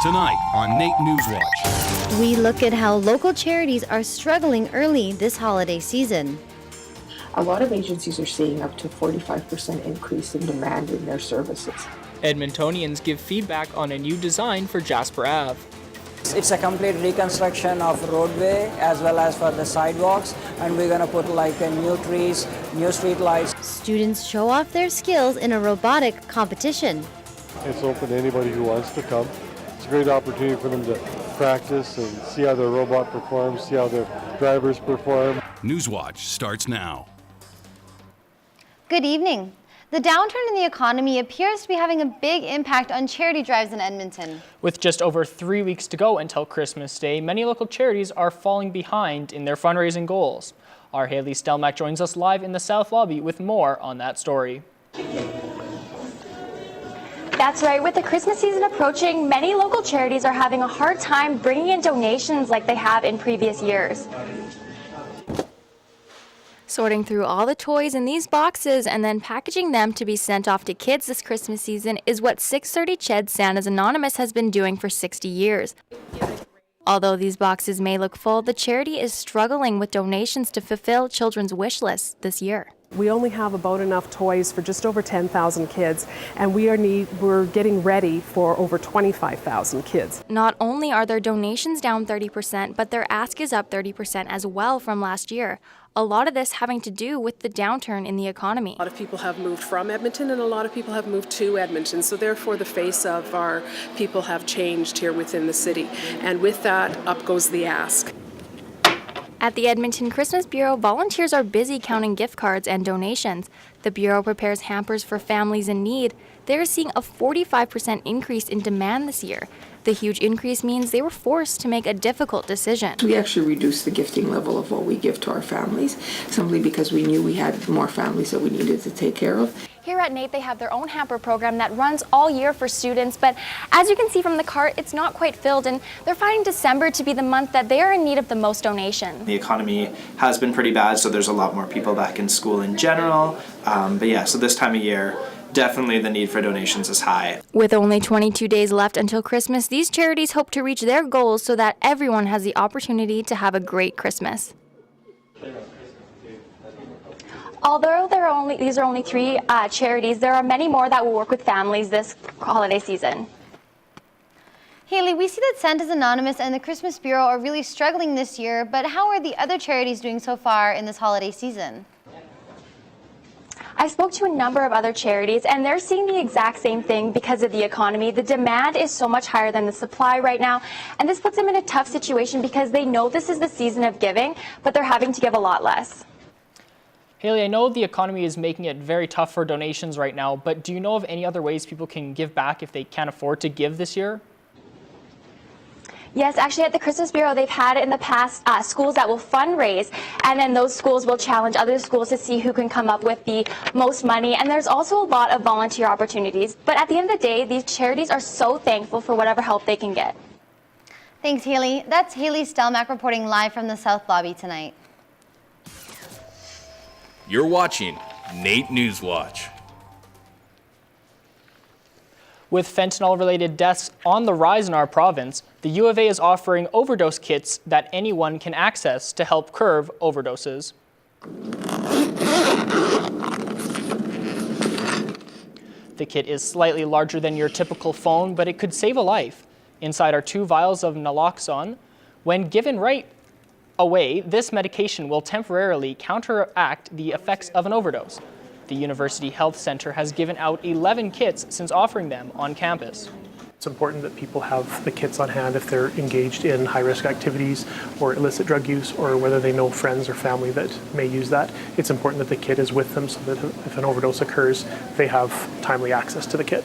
Tonight on NAIT NewsWatch. We look at how local charities are struggling early this holiday season. A lot of agencies are seeing up to 45% increase in demand in their services. Edmontonians give feedback on a new design for Jasper Ave. It's a complete reconstruction of roadway as well as for the sidewalks, and we're going to put like new trees, new street lights. Students show off their skills in a robotic competition. It's open to anybody who wants to come. It's a great opportunity for them to practice and see how their robot performs, see how their drivers perform. NewsWatch starts now. Good evening. The downturn in the economy appears to be having a big impact on charity drives in Edmonton. With just over 3 weeks to go until Christmas Day, many local charities are falling behind in their fundraising goals. Our Haley Stelmack joins us live in the South Lobby with more on that story. That's right. With the Christmas season approaching, many local charities are having a hard time bringing in donations like they have in previous years. Sorting through all the toys in these boxes and then packaging them to be sent off to kids this Christmas season is what 630 CHED Santa's Anonymous has been doing for 60 years. Although these boxes may look full, the charity is struggling with donations to fulfill children's wish lists this year. We only have about enough toys for just over 10,000 kids, and we're getting ready for over 25,000 kids. Not only are their donations down 30%, but their ask is up 30% as well from last year. A lot of this having to do with the downturn in the economy. A lot of people have moved from Edmonton and a lot of people have moved to Edmonton, so therefore the face of our people have changed here within the city, and with that, up goes the ask. At the Edmonton Christmas Bureau, volunteers are busy counting gift cards and donations. The Bureau prepares hampers for families in need. They're seeing a 45% increase in demand this year. The huge increase means they were forced to make a difficult decision. We actually reduced the gifting level of what we give to our families, simply because we knew we had more families that we needed to take care of. Here at NAIT, they have their own hamper program that runs all year for students, but as you can see from the cart, it's not quite filled, and they're finding December to be the month that they are in need of the most donation. The economy has been pretty bad, so there's a lot more people back in school in general, but yeah, so this time of year, definitely the need for donations is high. With only 22 days left until Christmas, these charities hope to reach their goals so that everyone has the opportunity to have a great Christmas. Although these are only three charities, there are many more that will work with families this holiday season. Haley, we see that Santa's Anonymous and the Christmas Bureau are really struggling this year, but how are the other charities doing so far in this holiday season? I spoke to a number of other charities, and they're seeing the exact same thing because of the economy. The demand is so much higher than the supply right now, and this puts them in a tough situation because they know this is the season of giving, but they're having to give a lot less. Haley, I know the economy is making it very tough for donations right now, but do you know of any other ways people can give back if they can't afford to give this year? Yes, actually at the Christmas Bureau, they've had in the past schools that will fundraise, and then those schools will challenge other schools to see who can come up with the most money, and there's also a lot of volunteer opportunities. But at the end of the day, these charities are so thankful for whatever help they can get. Thanks, Haley. That's Haley Stelmack reporting live from the South Lobby tonight. You're watching NAIT NewsWatch. With fentanyl-related deaths on the rise in our province, the U of A is offering overdose kits that anyone can access to help curb overdoses. The kit is slightly larger than your typical phone, but it could save a life. Inside are 2 vials of naloxone. When given right away, this medication will temporarily counteract the effects of an overdose. The University Health Center has given out 11 kits since offering them on campus. It's important that people have the kits on hand if they're engaged in high-risk activities or illicit drug use, or whether they know friends or family that may use that. It's important that the kit is with them so that if an overdose occurs, they have timely access to the kit.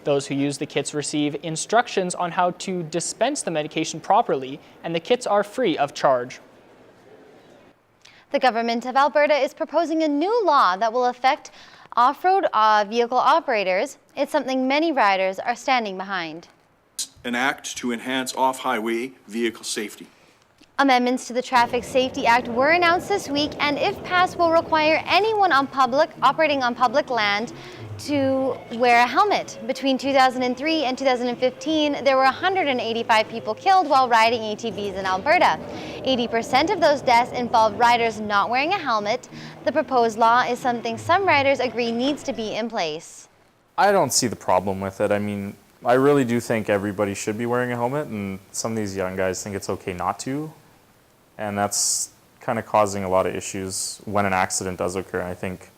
Those who use the kits receive instructions on how to dispense the medication properly, and the kits are free of charge. The government of Alberta is proposing a new law that will affect off-road vehicle operators. It's something many riders are standing behind. An act to enhance off-highway vehicle safety. Amendments to the Traffic Safety Act were announced this week, and if passed, will require anyone operating on public land to wear a helmet. Between 2003 and 2015, there were 185 people killed while riding ATVs in Alberta. 80% of those deaths involved riders not wearing a helmet. The proposed law is something some riders agree needs to be in place. I don't see the problem with it. I mean, I really do think everybody should be wearing a helmet, and some of these young guys think it's okay not to. And that's kind of causing a lot of issues when an accident does occur. I think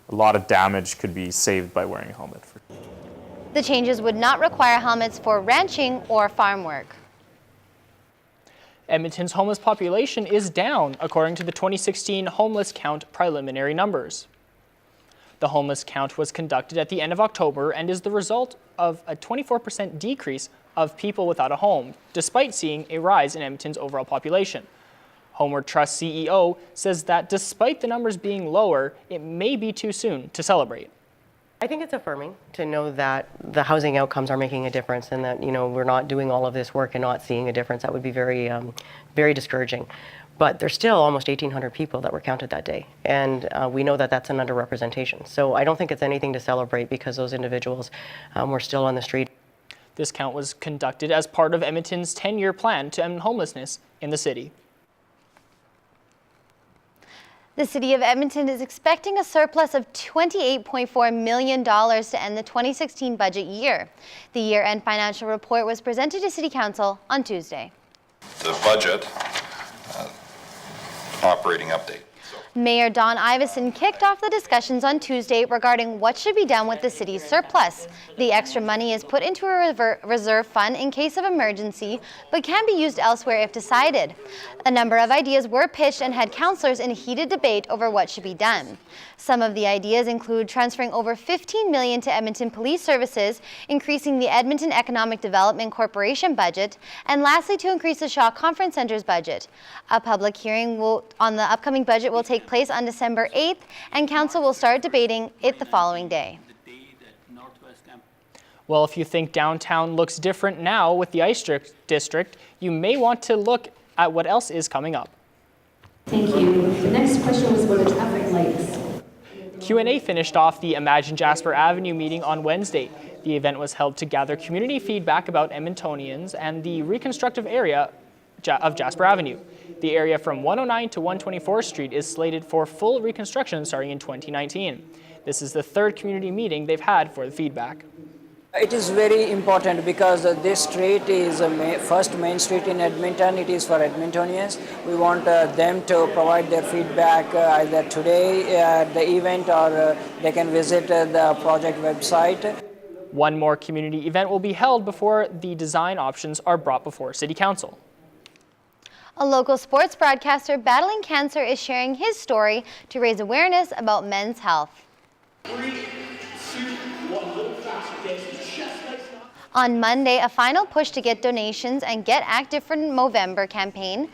a lot of damage could be saved by wearing a helmet. The changes would not require helmets for ranching or farm work. Edmonton's homeless population is down, according to the 2016 homeless count preliminary numbers. The homeless count was conducted at the end of October and is the result of a 24% decrease of people without a home, despite seeing a rise in Edmonton's overall population. Homeward Trust CEO says that despite the numbers being lower, it may be too soon to celebrate. I think it's affirming to know that the housing outcomes are making a difference and that, we're not doing all of this work and not seeing a difference. That would be very, very discouraging. But there's still almost 1,800 people that were counted that day. And we know that that's an underrepresentation. So I don't think it's anything to celebrate because those individuals were still on the street. This count was conducted as part of Edmonton's 10-year plan to end homelessness in the city. The City of Edmonton is expecting a surplus of $28.4 million to end the 2016 budget year. The year-end financial report was presented to City Council on Tuesday. The budget operating update. Mayor Don Iveson kicked off the discussions on Tuesday regarding what should be done with the city's surplus. The extra money is put into a reserve fund in case of emergency, but can be used elsewhere if decided. A number of ideas were pitched and had councillors in heated debate over what should be done. Some of the ideas include transferring over $15 million to Edmonton Police Services, increasing the Edmonton Economic Development Corporation budget, and lastly to increase the Shaw Conference Centre's budget. A public hearing on the upcoming budget will take place on December 8th, and Council will start debating it the following day. Well, if you think downtown looks different now with the Ice District, you may want to look at what else is coming up. Thank you. The next question was about the traffic lights. Q&A finished off the Imagine Jasper Avenue meeting on Wednesday. The event was held to gather community feedback about Edmontonians and the reconstructive area of Jasper Avenue. The area from 109 to 124th Street is slated for full reconstruction starting in 2019. This is the third community meeting they've had for the feedback. It is very important because this street is a first main street in Edmonton. It is for Edmontonians. We want them to provide their feedback either today at the event or they can visit the project website. One more community event will be held before the design options are brought before City Council. A local sports broadcaster battling cancer is sharing his story to raise awareness about men's health. On Monday, a final push to get donations and Get Active for Movember campaign.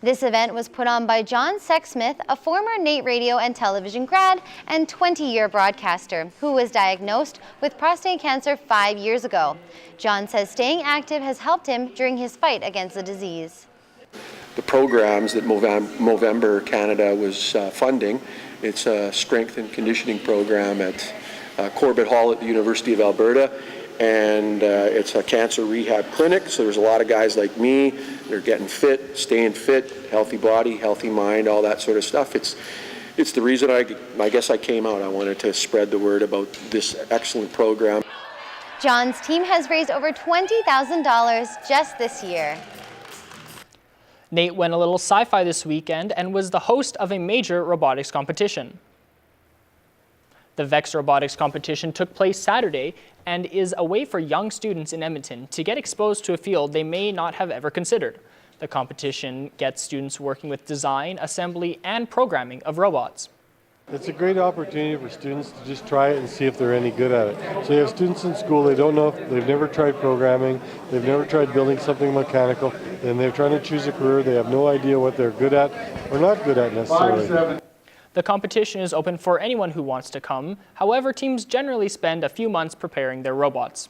This event was put on by John Sexsmith, a former NAIT radio and television grad and 20-year broadcaster who was diagnosed with prostate cancer 5 years ago. John says staying active has helped him during his fight against the disease. The programs that Movember Canada was funding, it's a strength and conditioning program at Corbett Hall at the University of Alberta. And it's a cancer rehab clinic, so there's a lot of guys like me. They're getting fit, staying fit, healthy body, healthy mind, all that sort of stuff. It's the reason I guess I came out. I wanted to spread the word about this excellent program. John's team has raised over $20,000 just this year. NAIT went a little sci-fi this weekend and was the host of a major robotics competition. The VEX robotics competition took place Saturday and is a way for young students in Edmonton to get exposed to a field they may not have ever considered. The competition gets students working with design, assembly, and programming of robots. It's a great opportunity for students to just try it and see if they're any good at it. So you have students in school, they don't know, they've never tried programming, they've never tried building something mechanical, and they're trying to choose a career, they have no idea what they're good at or not good at necessarily. The competition is open for anyone who wants to come. However, teams generally spend a few months preparing their robots.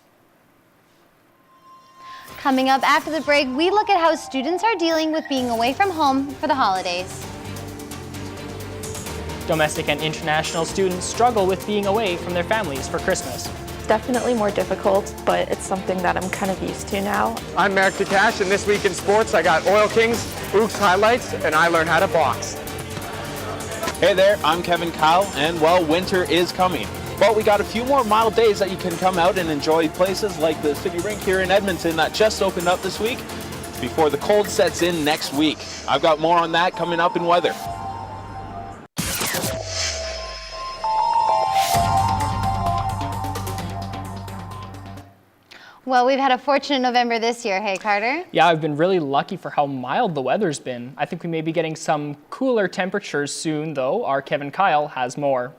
Coming up after the break, we look at how students are dealing with being away from home for the holidays. Domestic and international students struggle with being away from their families for Christmas. Definitely more difficult, but it's something that I'm kind of used to now. I'm Merrick DeCash, and this week in sports, I got Oil Kings, Ooks highlights, and I learned how to box. Hey there, I'm Kevin Kyle, and well, winter is coming. But we got a few more mild days that you can come out and enjoy places like the City Rink here in Edmonton that just opened up this week before the cold sets in next week. I've got more on that coming up in weather. Well, we've had a fortunate November this year, hey Carter? Yeah, I've been really lucky for how mild the weather's been. I think we may be getting some cooler temperatures soon, though. Our Kevin Kyle has more.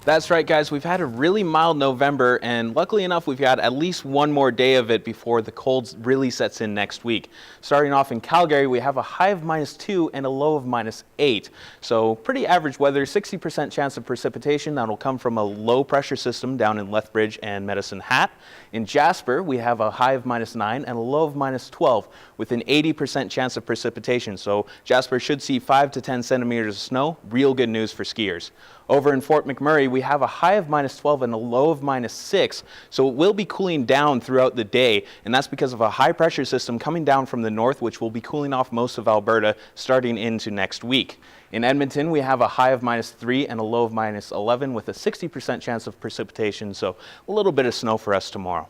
That's right, guys. We've had a really mild November, and luckily enough, we've got at least one more day of it before the cold really sets in next week. Starting off in Calgary, we have a high of -2 and a low of -8. So pretty average weather, 60% chance of precipitation. That'll come from a low pressure system down in Lethbridge and Medicine Hat. In Jasper, we have a high of -9 and a low of -12 with an 80% chance of precipitation. So Jasper should see 5 to 10 centimeters of snow. Real good news for skiers. Over in Fort McMurray, we have a high of -12 and a low of -6, so it will be cooling down throughout the day, and that's because of a high pressure system coming down from the north, which will be cooling off most of Alberta starting into next week. In Edmonton, we have a high of -3 and a low of -11 with a 60% chance of precipitation, so a little bit of snow for us tomorrow.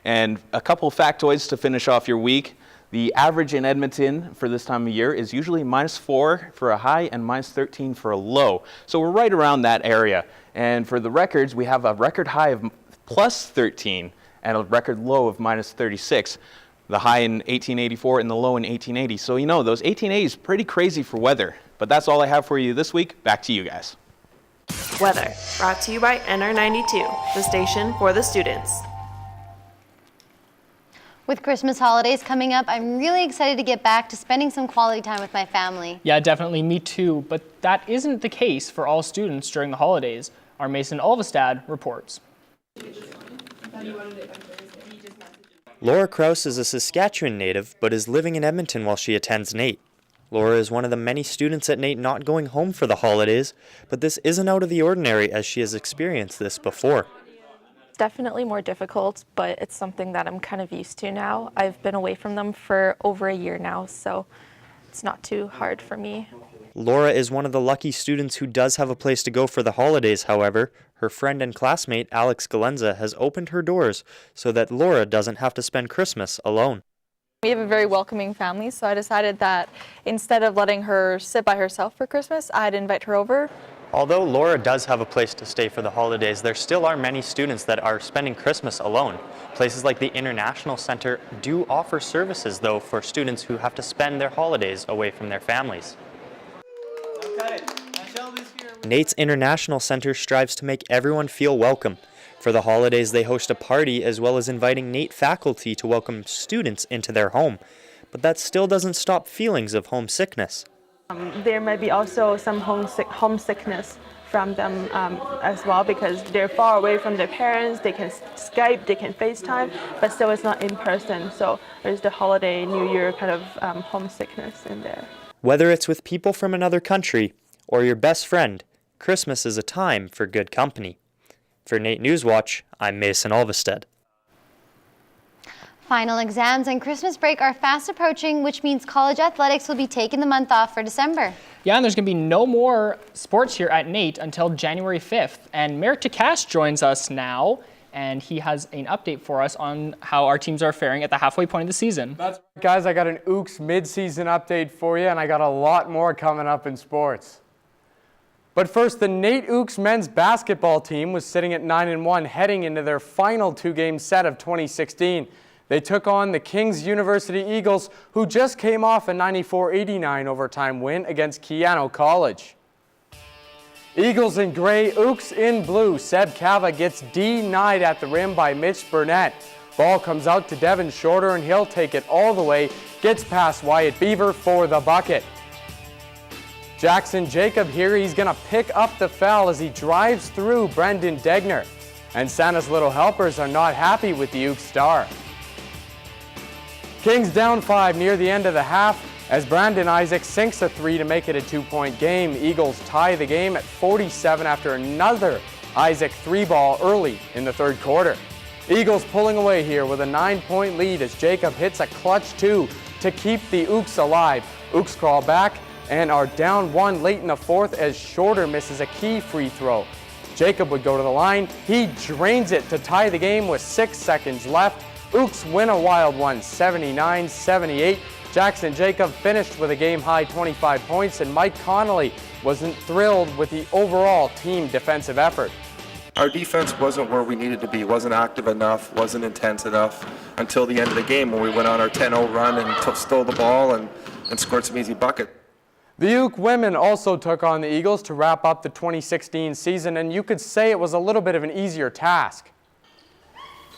And a couple factoids to finish off your week. The average in Edmonton for this time of year is usually -4 for a high and -13 for a low. So we're right around that area. And for the records, we have a record high of +13 and a record low of -36. The high in 1884 and the low in 1880. So you know, those 1880s pretty crazy for weather. But that's all I have for you this week. Back to you guys. Weather, brought to you by NR92, the station for the students. With Christmas holidays coming up, I'm really excited to get back to spending some quality time with my family. Yeah, definitely, me too. But that isn't the case for all students during the holidays. Our Mason Olvestad reports. Laura Krause is a Saskatchewan native, but is living in Edmonton while she attends NAIT. Laura is one of the many students at NAIT not going home for the holidays, but this isn't out of the ordinary as she has experienced this before. It's definitely more difficult, but it's something that I'm kind of used to now. I've been away from them for over a year now, so it's not too hard for me. Laura is one of the lucky students who does have a place to go for the holidays, however. Her friend and classmate Alex Galenza has opened her doors so that Laura doesn't have to spend Christmas alone. We have a very welcoming family, so I decided that instead of letting her sit by herself for Christmas, I'd invite her over. Although Laura does have a place to stay for the holidays, there still are many students that are spending Christmas alone. Places like the International Center do offer services, though, for students who have to spend their holidays away from their families. NAIT's International Center strives to make everyone feel welcome. For the holidays, they host a party as well as inviting NAIT faculty to welcome students into their home. But that still doesn't stop feelings of homesickness. There might be also some homesickness from them as well, because they're far away from their parents. They can Skype, they can FaceTime, but still it's not in person. So there's the holiday, New Year kind of homesickness in there. Whether it's with people from another country or your best friend, Christmas is a time for good company. For NAIT NewsWatch, I'm Mason Olvestad. Final exams and Christmas break are fast approaching, which means college athletics will be taking the month off for December. Yeah, and there's going to be no more sports here at NAIT until January 5th. And Merrick DeCash joins us now, and he has an update for us on how our teams are faring at the halfway point of the season. That's right, guys. I got an Ooks mid-season update for you, and I got a lot more coming up in sports. But first, the NAIT Ooks men's basketball team was sitting at 9-1 heading into their final two-game set of 2016. They took on the King's University Eagles, who just came off a 94-89 overtime win against Keano College. Eagles in gray, Ooks in blue. Seb Cava gets denied at the rim by Mitch Burnett. Ball comes out to Devin Shorter, and he'll take it all the way. Gets past Wyatt Beaver for the bucket. Jackson Jacob here, he's going to pick up the foul as he drives through Brendan Degner. And Santa's Little Helpers are not happy with the Ooks star. Kings down 5 near the end of the half, as Brandon Isaac sinks a 3 to make it a 2-point game. Eagles tie the game at 47 after another Isaac 3-ball early in the third quarter. Eagles pulling away here with a 9-point lead as Jacob hits a clutch 2 to keep the Ooks alive. Ooks crawl back and are down 1 late in the fourth as Shorter misses a key free throw. Jacob would go to the line. He drains it to tie the game with 6 seconds left. Ooks win a wild one, 79-78. Jackson Jacob finished with a game-high 25 points, and Mike Connolly wasn't thrilled with the overall team defensive effort. Our defense wasn't where we needed to be, wasn't active enough, wasn't intense enough until the end of the game when we went on our 10-0 run and stole the ball and scored some easy buckets. The Ook women also took on the Eagles to wrap up the 2016 season, and you could say it was a little bit of an easier task.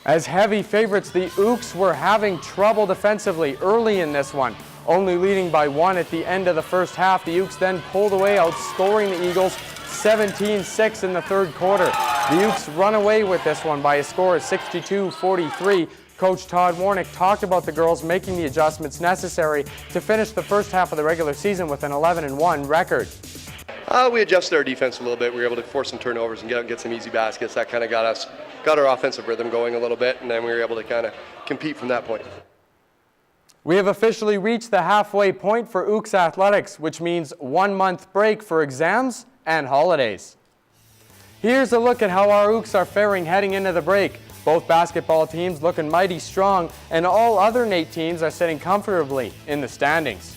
As heavy favorites, the Ooks were having trouble defensively early in this one, only leading by 1 at the end of the first half. The Ooks then pulled away, outscoring the Eagles 17-6 in the third quarter. The Ooks run away with this one by a score of 62-43. Coach Todd Warnick talked about the girls making the adjustments necessary to finish the first half of the regular season with an 11-1 record. We adjusted our defense a little bit. We were able to force some turnovers and get some easy baskets. That kind of got our offensive rhythm going a little bit, and then we were able to kind of compete from that point. We have officially reached the halfway point for Ooks athletics, which means 1 month break for exams and holidays. Here's a look at how our Ooks are faring heading into the break. Both basketball teams looking mighty strong, and all other NAIT teams are sitting comfortably in the standings.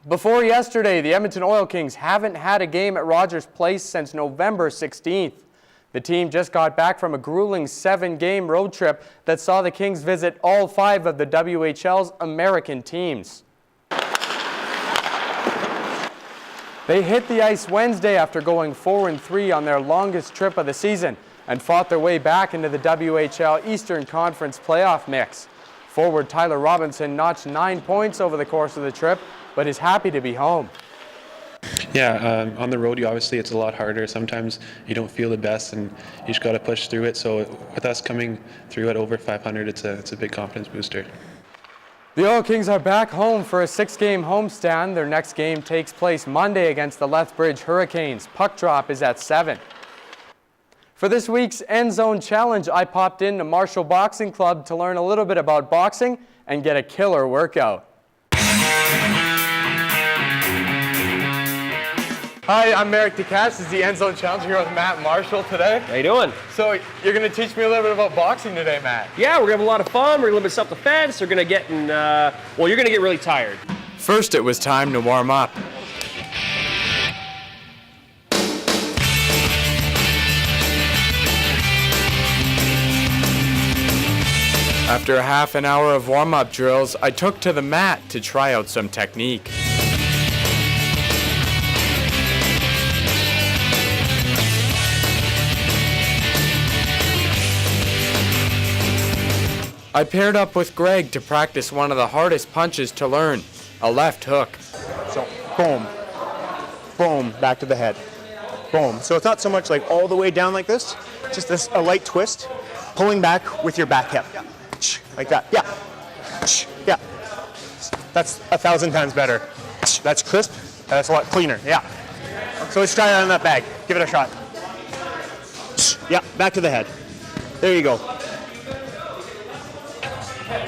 Before yesterday, the Edmonton Oil Kings haven't had a game at Rogers Place since November 16th. The team just got back from a grueling 7-game road trip that saw the Kings visit all 5 of the WHL's American teams. They hit the ice Wednesday after going 4-3 on their longest trip of the season and fought their way back into the WHL Eastern Conference playoff mix. Forward Tyler Robinson notched 9 points over the course of the trip, but is happy to be home. Yeah, on the road, obviously it's a lot harder. Sometimes you don't feel the best and you just got to push through it. So with us coming through at over 500, it's a big confidence booster. The Oil Kings are back home for a 6-game homestand. Their next game takes place Monday against the Lethbridge Hurricanes. Puck drop is at 7. For this week's End Zone Challenge, I popped into Marshall Boxing Club to learn a little bit about boxing and get a killer workout. Hi, I'm Merrick DeCash. This is the End Zone Challenge here with Matt Marshall today. How you doing? So you're going to teach me a little bit about boxing today, Matt. Yeah, we're going to have a lot of fun. We're going to have self-defense. We're going to get in, well, you're going to get really tired. First, it was time to warm up. After a half an hour of warm-up drills, I took to the mat to try out some technique. I paired up with Greg to practice one of the hardest punches to learn, a left hook. So, boom, boom, back to the head, boom. So it's not so much like all the way down like this, just a light twist, pulling back with your back hip, like that, yeah, yeah. That's 1,000 times better. That's crisp, that's a lot cleaner, yeah. So let's try it on that bag, give it a shot. Yeah, back to the head, there you go.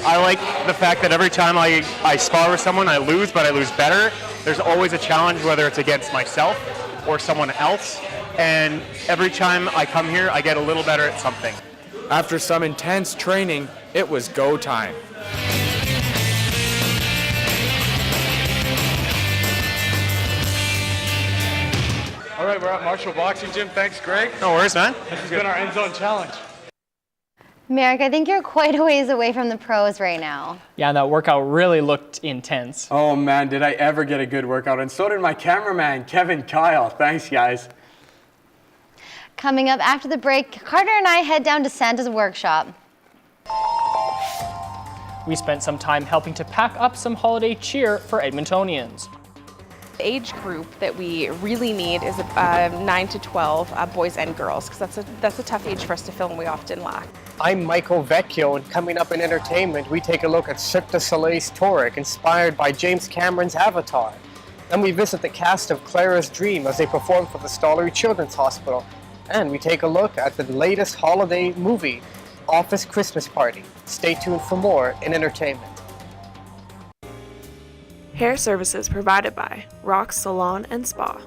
I like the fact that every time I spar with someone, I lose, but I lose better. There's always a challenge, whether it's against myself or someone else. And every time I come here, I get a little better at something. After some intense training, it was go time. All right, we're at Marshall Boxing Gym. Thanks, Greg. No worries, man. This has been our End Zone Challenge. Merrick, I think you're quite a ways away from the pros right now. Yeah, and that workout really looked intense. Oh man, did I ever get a good workout, and so did my cameraman, Kevin Kyle. Thanks, guys. Coming up after the break, Carter and I head down to Santa's workshop. We spent some time helping to pack up some holiday cheer for Edmontonians. age group that we really need is 9 to 12 boys and girls, because that's a tough age for us to fill and we often lack. I'm Michael Vecchio, and coming up in entertainment, we take a look at Cirque du Soleil's Toric, inspired by James Cameron's Avatar. Then we visit the cast of Clara's Dream as they perform for the Stollery Children's Hospital. And we take a look at the latest holiday movie, Office Christmas Party. Stay tuned for more in entertainment. Hair services provided by Rock Salon and Spa.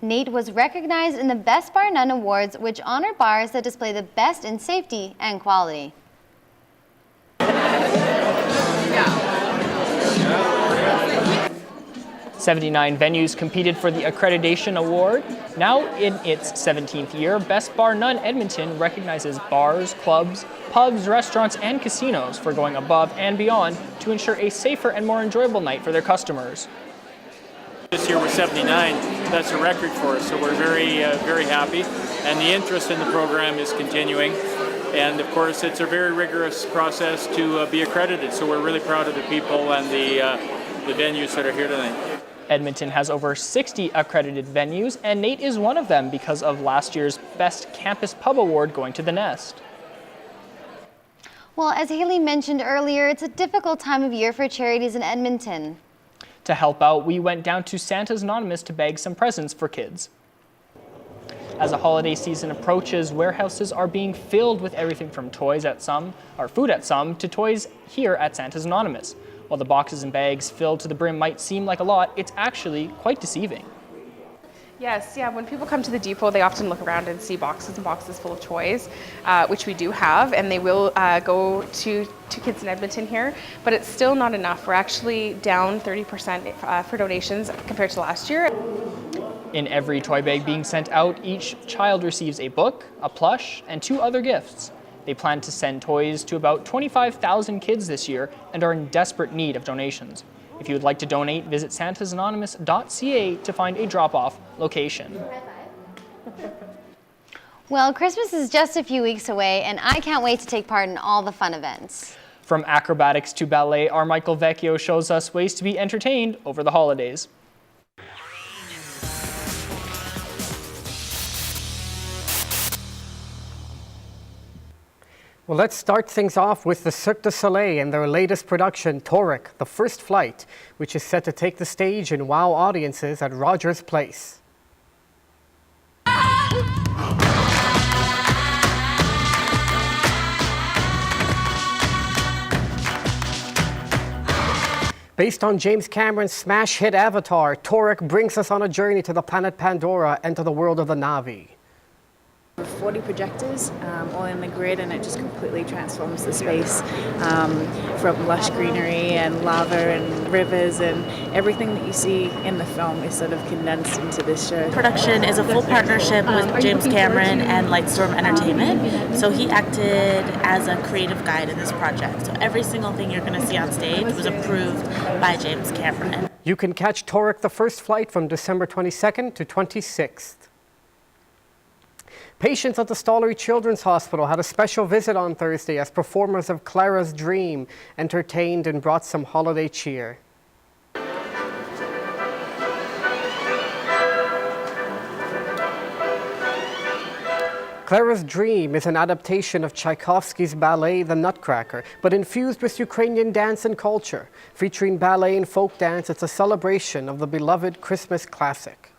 NAIT was recognized in the Best Bar None Awards, which honor bars that display the best in safety and quality. 79 venues competed for the Accreditation Award. Now in its 17th year, Best Bar None Edmonton recognizes bars, clubs, pubs, restaurants, and casinos for going above and beyond to ensure a safer and more enjoyable night for their customers. This year we're 79, that's a record for us, so we're very happy. And the interest in the program is continuing. And of course, it's a very rigorous process to be accredited, so we're really proud of the people and the venues that are here tonight. Edmonton has over 60 accredited venues, and NAIT is one of them because of last year's Best Campus Pub Award going to the Nest. Well, as Haley mentioned earlier, it's a difficult time of year for charities in Edmonton. To help out, we went down to Santa's Anonymous to bag some presents for kids. As the holiday season approaches, warehouses are being filled with everything from toys at some, or food at some, to toys here at Santa's Anonymous. While the boxes and bags filled to the brim might seem like a lot, it's actually quite deceiving. Yes, yeah, when people come to the depot, they often look around and see boxes and boxes full of toys, which we do have, and they will go to kids in Edmonton here, but it's still not enough. We're actually down 30% for donations compared to last year. In every toy bag being sent out, each child receives a book, a plush, and 2 other gifts. They plan to send toys to about 25,000 kids this year and are in desperate need of donations. If you would like to donate, visit santasanonymous.ca to find a drop-off location. Well, Christmas is just a few weeks away, and I can't wait to take part in all the fun events. From acrobatics to ballet, our Michael Vecchio shows us ways to be entertained over the holidays. Well, let's start things off with the Cirque du Soleil and their latest production, Toric, The First Flight, which is set to take the stage and wow audiences at Rogers Place. Based on James Cameron's smash hit Avatar, Toric brings us on a journey to the planet Pandora and to the world of the Na'vi. 40 projectors all in the grid, and it just completely transforms the space from lush greenery and lava and rivers, and everything that you see in the film is sort of condensed into this show. Production is a full partnership with James Cameron and Lightstorm Entertainment. So he acted as a creative guide in this project. So every single thing you're going to see on stage was approved by James Cameron. You can catch Toric, The First Flight from December 22nd to 26th. Patients at the Stollery Children's Hospital had a special visit on Thursday as performers of Clara's Dream entertained and brought some holiday cheer. Clara's Dream is an adaptation of Tchaikovsky's ballet, The Nutcracker, but infused with Ukrainian dance and culture. Featuring ballet and folk dance, it's a celebration of the beloved Christmas classic.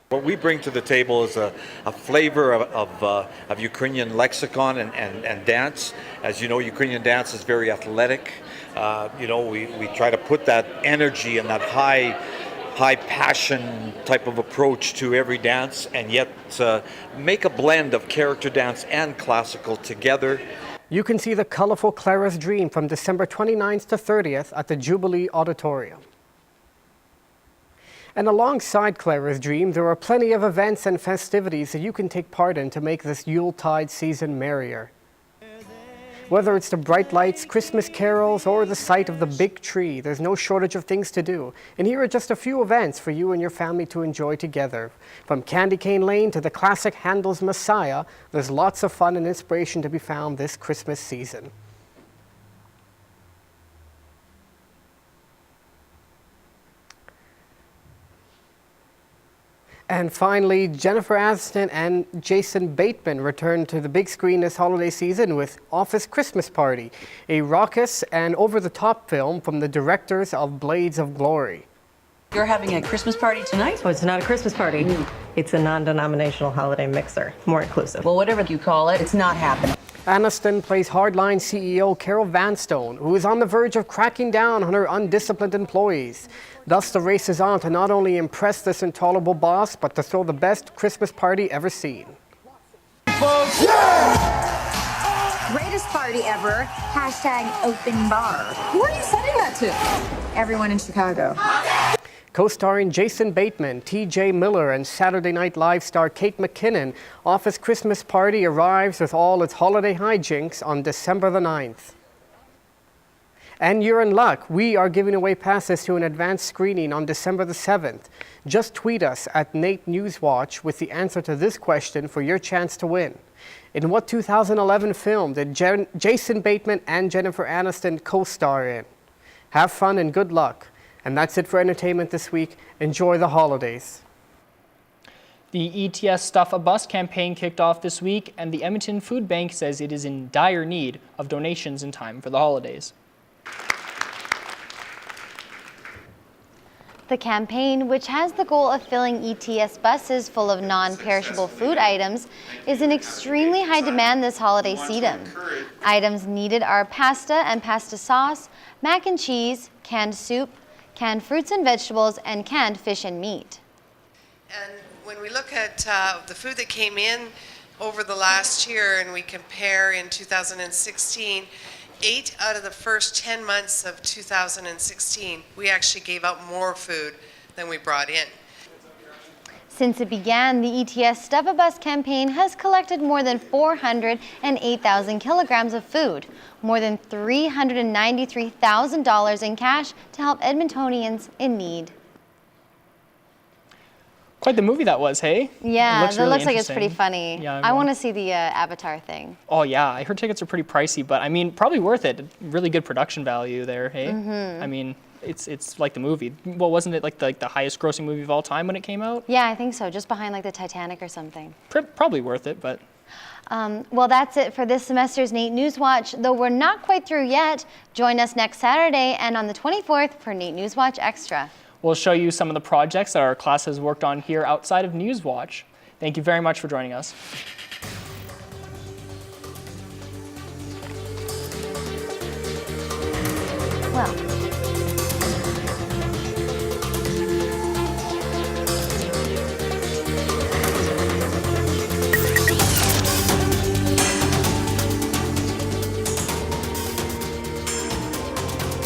What we bring to the table is a flavor of Ukrainian lexicon and dance. As you know, Ukrainian dance is very athletic. We try to put that energy and that high passion type of approach to every dance, and yet make a blend of character dance and classical together. You can see the colorful Clara's Dream from December 29th to 30th at the Jubilee Auditorium. And alongside Clara's Dream, there are plenty of events and festivities that you can take part in to make this Yuletide season merrier. Whether it's the bright lights, Christmas carols, or the sight of the big tree, there's no shortage of things to do. And here are just a few events for you and your family to enjoy together. From Candy Cane Lane to the classic Handel's Messiah, there's lots of fun and inspiration to be found this Christmas season. And finally, Jennifer Aniston and Jason Bateman returned to the big screen this holiday season with Office Christmas Party, a raucous and over-the-top film from the directors of Blades of Glory. You're having a Christmas party tonight? Oh, it's not a Christmas party. It's a non-denominational holiday mixer, more inclusive. Well, whatever you call it, it's not happening. Aniston plays Hardline CEO Carol Vanstone, who is on the verge of cracking down on her undisciplined employees. Thus, the race is on to not only impress this intolerable boss, but to throw the best Christmas party ever seen. Greatest party ever. #open bar. Who are you sending that to? Everyone in Chicago. Co-starring Jason Bateman, T.J. Miller, and Saturday Night Live star Kate McKinnon, Office Christmas Party arrives with all its holiday hijinks on December the 9th. And you're in luck. We are giving away passes to an advanced screening on December the 7th. Just tweet us at NAIT NewsWatch with the answer to this question for your chance to win. In what 2011 film did Jason Bateman and Jennifer Aniston co-star in? Have fun and good luck. And that's it for entertainment this week. Enjoy the holidays. The ETS Stuff a Bus campaign kicked off this week, and the Edmonton Food Bank says it is in dire need of donations in time for the holidays. The campaign, which has the goal of filling ETS buses full of non-perishable food items, is in extremely high demand this holiday season. Items needed are pasta and pasta sauce, mac and cheese, canned soup, canned fruits and vegetables, and canned fish and meat. And when we look at the food that came in over the last year and we compare in 2016, 8 out of the first 10 months of 2016, we actually gave out more food than we brought in. Since it began, the ETS Stuff a Bus campaign has collected more than 408,000 kilograms of food, more than $393,000 in cash to help Edmontonians in need. Quite the movie that was, hey? Yeah, Looks that really looks like it's interesting. pretty funny. Yeah, I want to see the Avatar thing. Oh yeah, I heard tickets are pretty pricey, but I mean, probably worth it. Really good production value there, hey? Mhm. I mean, it's like the movie. Well, wasn't it like the highest grossing movie of all time when it came out? Yeah, I think so, just behind like the Titanic or something. Probably worth it, but... Well, that's it for this semester's NAIT Newswatch, though we're not quite through yet. Join us next Saturday and on the 24th for NAIT Newswatch Extra. We'll show you some of the projects that our class has worked on here outside of Newswatch. Thank you very much for joining us. Well,